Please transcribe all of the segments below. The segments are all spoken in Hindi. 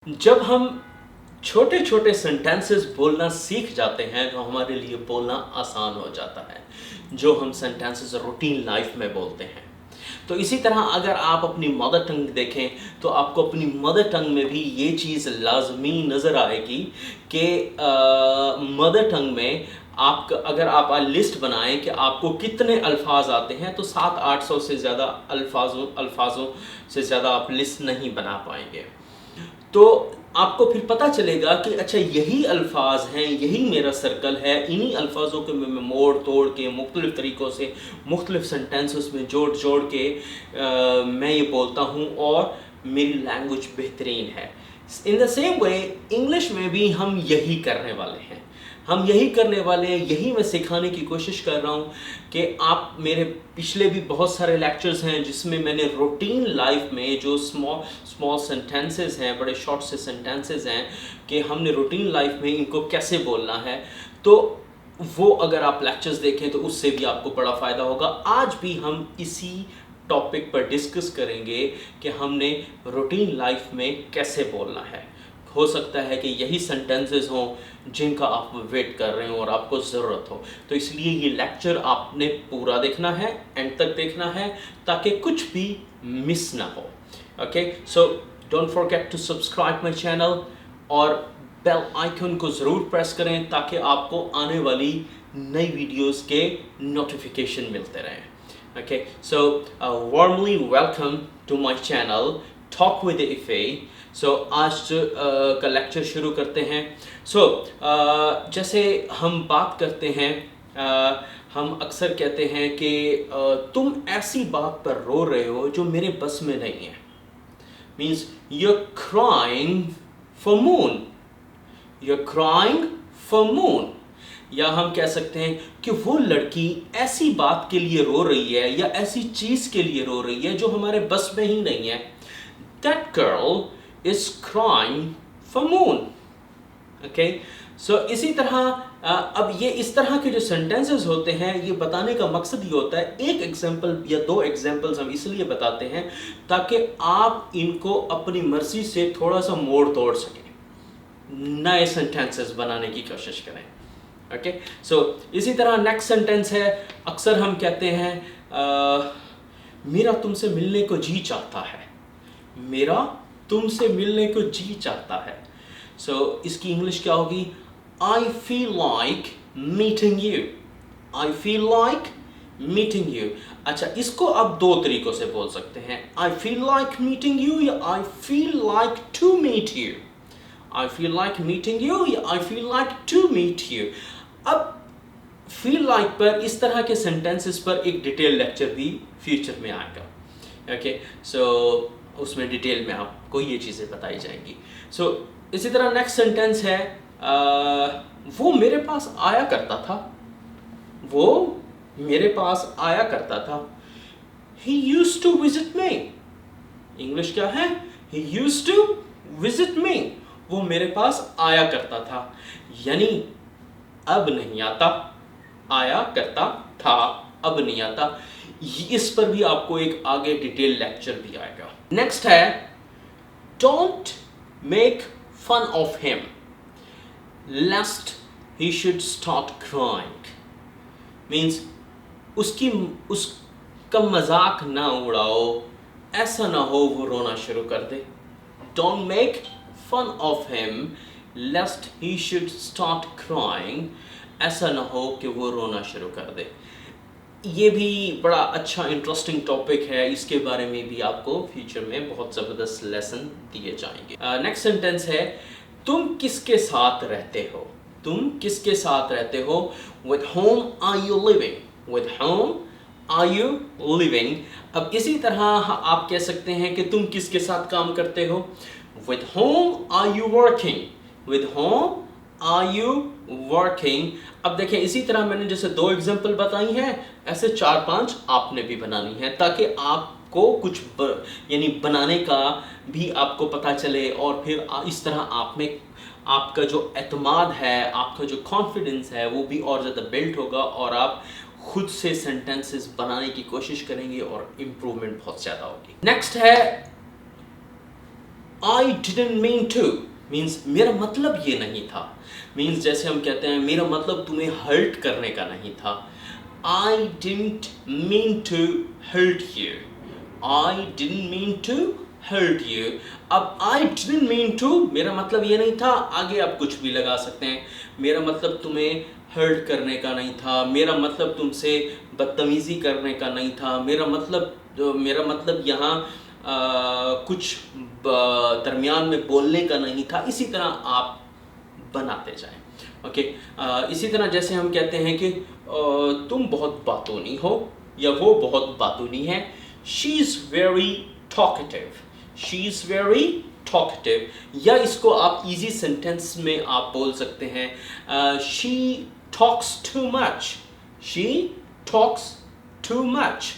जब हम छोटे छोटे सेंटेंसेस बोलना सीख जाते हैं तो हमारे लिए बोलना आसान हो जाता है, जो हम सेंटेंसेस रूटीन लाइफ में बोलते हैं। तो इसी तरह अगर आप अपनी मदर टंग देखें तो आपको अपनी मदर टंग में भी ये चीज़ लाजमी नज़र आएगी कि मदर टंग में आप अगर आप लिस्ट बनाएं कि आपको कितने अल्फाज आते हैं तो 700-800 से ज़्यादा अल्फाजों से ज़्यादा आप लिस्ट नहीं बना पाएंगे। तो आपको फिर पता चलेगा कि अच्छा यही अल्फाज हैं, यही मेरा सर्कल है, इन्हीं अल्फाजों को मैं मोड़ तोड़ के मुख्तलिफ़ तरीक़ों से मुख्तलिफ़ सेंटेंसेस में जोड़ जोड़ के मैं ये बोलता हूँ और मेरी लैंग्वेज बेहतरीन है। In the same way English में भी हम यही करने वाले हैं, यही मैं सिखाने की कोशिश कर रहा हूँ कि आप मेरे पिछले भी बहुत सारे लेक्चर्स हैं जिसमें मैंने रूटीन लाइफ में जो स्मॉल सेंटेंसेस हैं, बड़े शॉर्ट से सेंटेंसेस हैं कि हमने रूटीन लाइफ में इनको कैसे बोलना है, तो वो अगर आप लेक्चर्स देखें तो उससे भी आपको बड़ा फ़ायदा होगा। आज भी हम इसी टॉपिक पर डिस्कस करेंगे कि हमने रूटीन लाइफ में कैसे बोलना है। हो सकता है कि यही सेंटेंसेस हों जिनका आप वेट कर रहे हो और आपको ज़रूरत हो, तो इसलिए ये लेक्चर आपने पूरा देखना है, एंड तक देखना है ताकि कुछ भी मिस ना हो। Okay, so don't forget to subscribe my channel और बेल आइकन को ज़रूर प्रेस करें ताकि आपको आने वाली नई वीडियोस के नोटिफिकेशन मिलते रहें। Okay, so warmly welcome to my channel Talk with Ife। So आज का लेक्चर शुरू करते हैं। So जैसे हम बात करते हैं, हम अक्सर कहते हैं कि तुम ऐसी बात पर रो रहे हो जो मेरे बस में नहीं है। Means you're crying for moon, you're crying for moon। या हम कह सकते हैं कि वो लड़की ऐसी बात के लिए रो रही है या ऐसी चीज़ के लिए रो रही है जो हमारे बस में ही नहीं है। That girl is crying for moon। Okay? So इसी तरह अब ये इस तरह के जो सेंटेंसेस होते हैं, ये बताने का मकसद ये होता है, एक एग्जाम्पल या दो एग्जाम्पल्स हम इसलिए बताते हैं ताकि आप इनको अपनी मर्जी से थोड़ा सा मोड़ तोड़ सकें, नए सेंटेंसेस बनाने की कोशिश करें। ओके, सो इसी तरह नेक्स्ट सेंटेंस है, अक्सर हम कहते हैं मेरा तुमसे मिलने को जी चाहता है, मेरा तुमसे मिलने को जी चाहता है। सो इसकी इंग्लिश क्या होगी? I feel like meeting you, I feel like meeting you. अच्छा, इसको आप दो तरीक़ों से बोल सकते हैं, I feel like meeting you या I feel like to meet you. I feel like meeting you या I feel like to meet you. अब फील लाइक पर इस तरह के सेंटेंसेस पर एक डिटेल लेक्चर भी फ्यूचर में आएगा। ओके, सो उसमें डिटेल में आपको ये चीज़ें बताई जाएंगी। सो इसी तरह नेक्स्ट सेंटेंस है, वो मेरे पास आया करता था, वो मेरे पास आया करता था। He used to visit me। English क्या है? He used to visit me। वो मेरे पास आया करता था, यानी अब नहीं आता, आया करता था, अब नहीं आता। इस पर भी आपको एक आगे डिटेल लेक्चर भी आएगा। नेक्स्ट है, don't make fun of him lest he should start crying. Means उसका मजाक ना उड़ाओ, ऐसा ना हो वो रोना शुरू कर दे। Don't make fun of him lest he should start crying। ऐसा ना हो कि वो रोना शुरू कर दे। ये भी बड़ा अच्छा इंटरेस्टिंग टॉपिक है, इसके बारे में भी आपको फ्यूचर में बहुत ज़बरदस्त लेसन दिए जाएंगे। नेक्स्ट सेंटेंस है, तुम किसके साथ रहते हो, तुम किसके साथ रहते हो। With whom are you living, with whom are you living। अब इसी तरह आप कह सकते हैं कि तुम किसके साथ काम करते हो। With whom are you working, with whom are you working। अब देखें, इसी तरह मैंने जैसे दो एग्जांपल बताई हैं, ऐसे 4-5 आपने भी बनानी है ताकि आपको कुछ यानी बनाने का भी आपको पता चले और फिर इस तरह आप में आपका जो एतमाद है, आपका जो कॉन्फिडेंस है वो भी और ज़्यादा बिल्ड होगा और आप खुद से सेंटेंसेस बनाने की कोशिश करेंगे और इम्प्रूवमेंट बहुत ज़्यादा होगी। नेक्स्ट है, आई डिडंट मीन टू मीन्स मेरा मतलब ये नहीं था। मीन्स जैसे हम कहते हैं मेरा मतलब तुम्हें हर्ट करने का नहीं था। I didn't mean to hurt you, I didn't mean to hurt you. अब आई डिडंट मीन टू मेरा मतलब ये नहीं था, आगे आप कुछ भी लगा सकते हैं। मेरा मतलब तुम्हें हर्ट करने का नहीं था, मेरा मतलब तुमसे बदतमीज़ी करने का नहीं था, मेरा मतलब यहाँ कुछ दरमियान में बोलने का नहीं था। इसी तरह आप बनाते जाएं। ओके, इसी तरह जैसे हम कहते हैं कि तुम बहुत बातूनी हो या वो बहुत बातूनी है। She is very talkative, she is very talkative. या इसको आप इजी सेंटेंस में आप बोल सकते हैं she talks too much, she talks too much.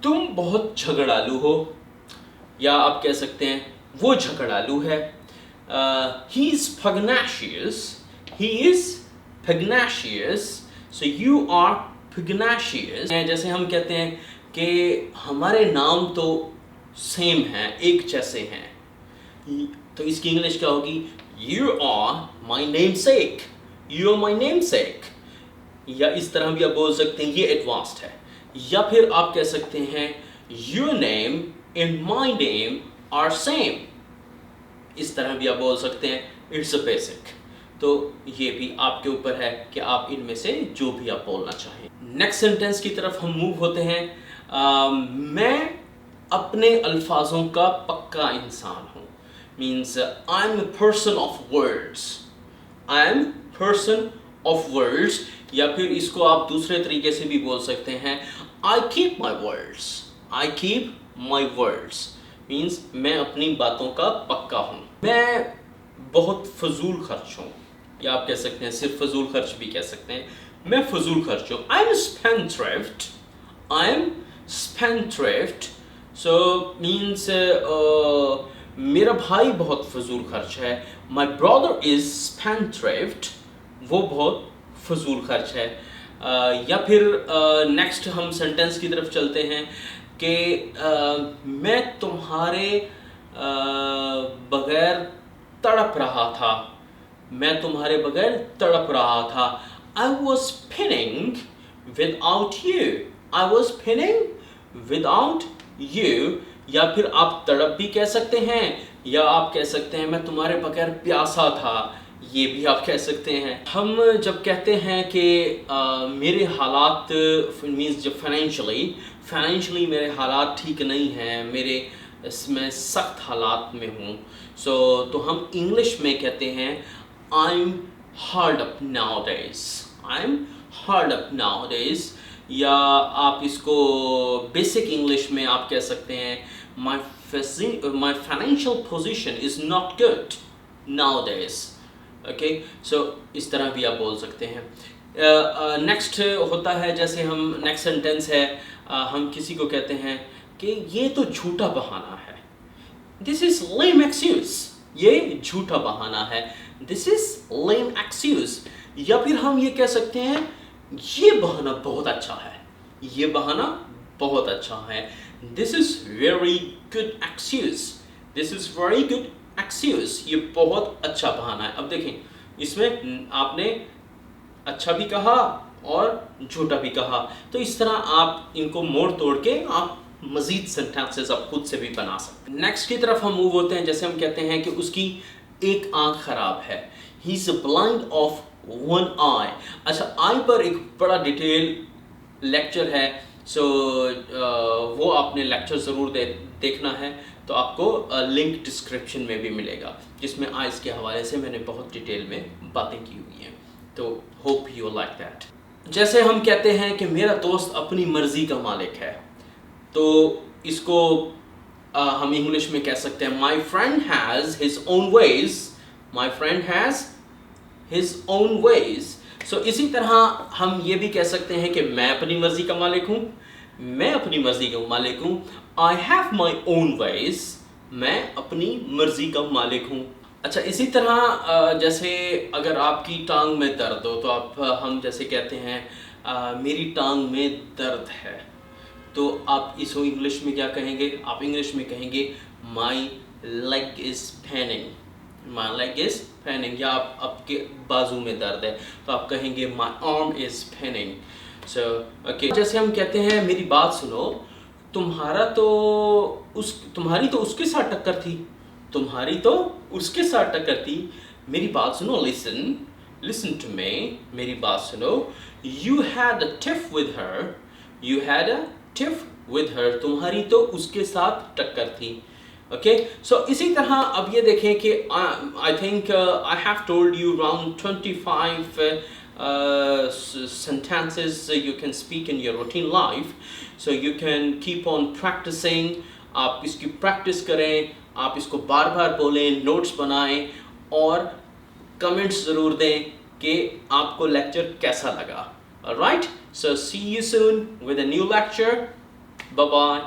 तुम बहुत झगड़ालू हो, या आप कह सकते हैं वो झगड़ालू है। He is pugnacious, he is pugnacious, so you are pugnacious। जैसे हम कहते हैं कि हमारे नाम तो सेम हैं, एक जैसे हैं, तो इसकी इंग्लिश क्या होगी? You are my namesake, you are my namesake। या इस तरह भी आप बोल सकते हैं, ये एडवांस्ड है। या फिर आप कह सकते हैं your name and my name are same, इस तरह भी आप बोल सकते हैं इट्स अ बेसिक। तो ये भी आपके ऊपर है कि आप इनमें से जो भी आप बोलना चाहें। नेक्स्ट सेंटेंस की तरफ हम मूव होते हैं। मैं अपने अल्फाजों का पक्का इंसान हूँ। Means I am a person of words, I am person of words. या फिर इसको आप दूसरे तरीके से भी बोल सकते हैं I keep my words, I keep my words. Means मैं अपनी बातों का पक्का हूँ। मैं बहुत फजूल खर्च हूँ, या आप कह सकते हैं सिर्फ फजूल खर्च भी कह सकते हैं। मैं फजूल खर्च हूँ, I am spendthrift, I am spendthrift. So means मेरा भाई बहुत फजूल खर्च है। माई ब्रदर इज स्पेंडथ्रिफ्ट, वो बहुत फजूल खर्च है। या फिर नेक्स्ट हम सेंटेंस की तरफ चलते हैं कि मैं तुम्हारे बगैर तड़प रहा था, मैं तुम्हारे बगैर तड़प रहा था। I was spinning without you, I was spinning without you. या फिर आप तड़प भी कह सकते हैं, या आप कह सकते हैं मैं तुम्हारे बगैर प्यासा था, ये भी आप कह सकते हैं। हम जब कहते हैं कि मेरे हालात मीन्स जब फाइनेंशियली मेरे हालात ठीक नहीं हैं, मेरे इसमें सख्त हालात में हूँ, तो हम इंग्लिश में कहते हैं I am hard up now days, I am hard up now days. या आप इसको बेसिक इंग्लिश में आप कह सकते हैं my financial position is not good nowadays. Okay, so इस तरह भी आप बोल सकते हैं। नेक्स्ट होता है, जैसे हम नेक्स्ट सेंटेंस है, हम किसी को कहते हैं कि ये तो झूठा बहाना है, दिस इज लेम एक्सक्यूज, ये झूठा बहाना है, दिस इज लेम एक्सक्यूज। या फिर हम ये कह सकते हैं ये बहाना बहुत अच्छा है, ये बहाना बहुत अच्छा है, this is very good excuse, this is very good excuse, ये बहुत अच्छा बहाना है। अब देखें, इसमें आपने अच्छा भी कहा और झूठा भी कहा, तो इस तरह आप इनको मोड़ तोड़ के आप मजीद सेंटेंसेस आप खुद से भी बना सकते हैं। नेक्स्ट की तरफ हम मूव होते हैं। जैसे हम कहते हैं कि उसकी एक आंख खराब है, he is blind of one eye. अच्छा, आई पर एक बड़ा डिटेल लेक्चर है, सो वो आपने लेक्चर ज़रूर देखना है, तो आपको लिंक डिस्क्रिप्शन में भी मिलेगा, जिसमें आइज़ के हवाले से मैंने बहुत डिटेल में बातें की हुई हैं। तो होप यू लाइक दैट। जैसे हम कहते हैं कि मेरा दोस्त अपनी मर्ज़ी का मालिक है, तो इसको हम इंग्लिश में कह सकते हैं my friend has his own ways, my friend has his own ways. So इसी तरह हम ये भी कह सकते हैं कि मैं अपनी मर्ज़ी का मालिक हूँ, मैं अपनी मर्ज़ी का मालिक हूँ। I have my own ways, मैं अपनी मर्ज़ी का मालिक हूँ। अच्छा, इसी तरह जैसे अगर आपकी टांग में दर्द हो, तो हम जैसे कहते हैं मेरी टांग में दर्द है, तो आप इसको इंग्लिश में क्या कहेंगे? आप इंग्लिश में कहेंगे माई leg is paining, my leg is paining, या आपके बाजू में दर्द है तो आप कहेंगे my arm is paining. So okay, जैसे हम कहते हैं मेरी बात सुनो, तुम्हारी तो उसके साथ टक्कर थी, तुम्हारी तो उसके साथ टक्कर थी, मेरी बात सुनो, listen to me, मेरी बात सुनो, you had a tiff with her, तुम्हारी तो उसके साथ टक्कर थी. ओके, सो इसी तरह अब ये देखें कि I think I have told you around 25 sentences you can speak in your routine life, so you can keep on practicing. आप इसकी प्रैक्टिस करें, आप इसको बार बार बोलें, नोट्स बनाएं और कमेंट्स ज़रूर दें कि आपको लेक्चर कैसा लगा. Alright, so see you soon with a new lecture. Bye bye.